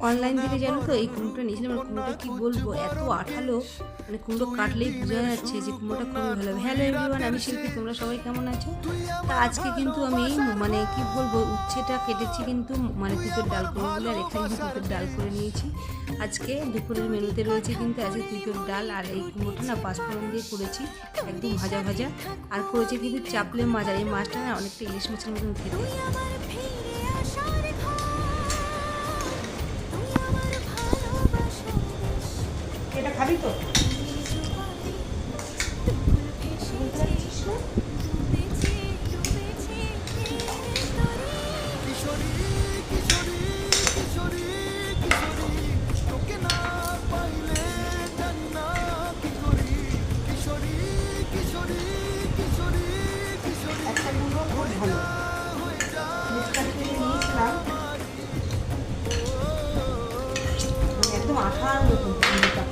Online থেকে জানো তো এই কুমড়োটা নিয়েছিলাম। কুমড়োটা কি বলবো, এত আঠালো, মানে কুমড়ো কাটলেই বোঝা যাচ্ছে যে কুমড়োটা খুবই ভালো হবে। হ্যালো এভরিওয়ান, আমি শিল্পী, তোমরা সবাই কেমন আছো? তা আজকে কিন্তু আমি মানে কি বলবো, উচ্ছেটা কেটেছি কিন্তু মানে তিতর ডাল করবো বলে, আর এখানে কিন্তু তিতর ডাল করে নিয়েছি। আজকে দুপুরের মেনুতে রয়েছে কিন্তু আজকে তিতর ডাল, আর এই কুমড়োটা না পাঁচফোড়ন দিয়ে করেছি, একদম ভাজা ভাজা। আর করেছি কিন্তু চাপলে মাছ, আর এই মাছটা না অনেকটা ইলিশ মাছের মতন খেতে। এটা খাবি তো? একটা কুমড়ো খুব ভালো নিয়েছিলাম, একদম আঠার মতন কুমড়োটা।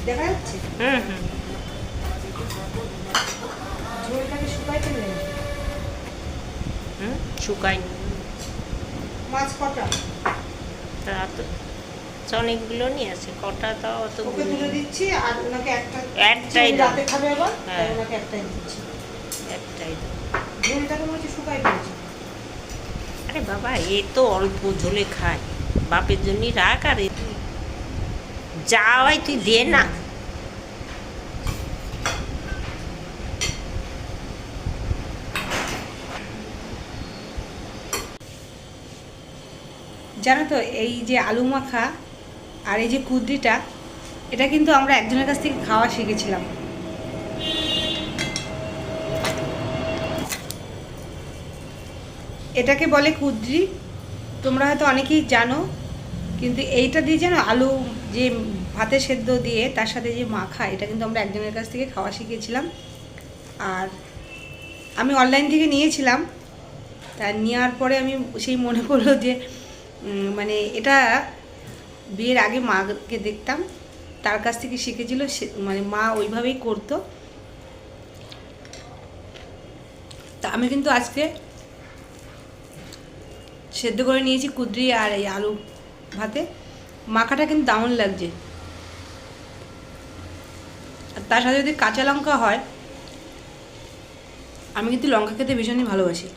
দেখা যাচ্ছে? ঝোলটাকে শুকাই ফেললেন? শুকায়নি। মাছ কটা? রাত অনেকগুলো নিয়ে আসে, কটা দাও অত ওকে তুলে দিচ্ছি, আর ওনাকে একটাই দাও। রাতে খাবে আবার, হ্যাঁ। তাই ওনাকে একটাই দিচ্ছি। একটাই দাও। ঝোলটাকে মনে হচ্ছে শুকাই ফেলছি। আরে বাবা, এ তো অল্প ঝোলে খায়, বাপের জন্যই রাখ। আর যা হয় তুই দে না। জানো তো, এই যে আলু মাখা আর এই যে কুদ্রিটা, এটা কিন্তু আমরা একজনের কাছ থেকে খাওয়া শিখেছিলাম। এটাকে বলে কুদ্রি, তোমরা হয়তো অনেকেই জানো, কিন্তু এইটা দিয়ে জানো আলু যে ভাতে সেদ্ধ দিয়ে তার সাথে যে মাখা, এটা কিন্তু আমরা একজনের কাছ থেকে খাওয়া শিখেছিলাম। আর আমি অনলাইন থেকে নিয়েছিলাম, তা নেওয়ার পরে আমি সেই মনে পড়লো যে মানে এটা বিয়ের আগে মাকে দেখতাম, তার কাছ থেকে শিখেছিল, মানে মা ওইভাবেই করতো। তা আমি কিন্তু আজকে সেদ্ধ করে নিয়েছি কুদ্রি আর এই আলু ভাতে, মাখাটা কিন্তু দারুণ লাগছে। আর তার সাথে যদি কাঁচা লঙ্কা হয়, আমি কিন্তু লঙ্কা খেতে ভীষণই ভালোবাসি।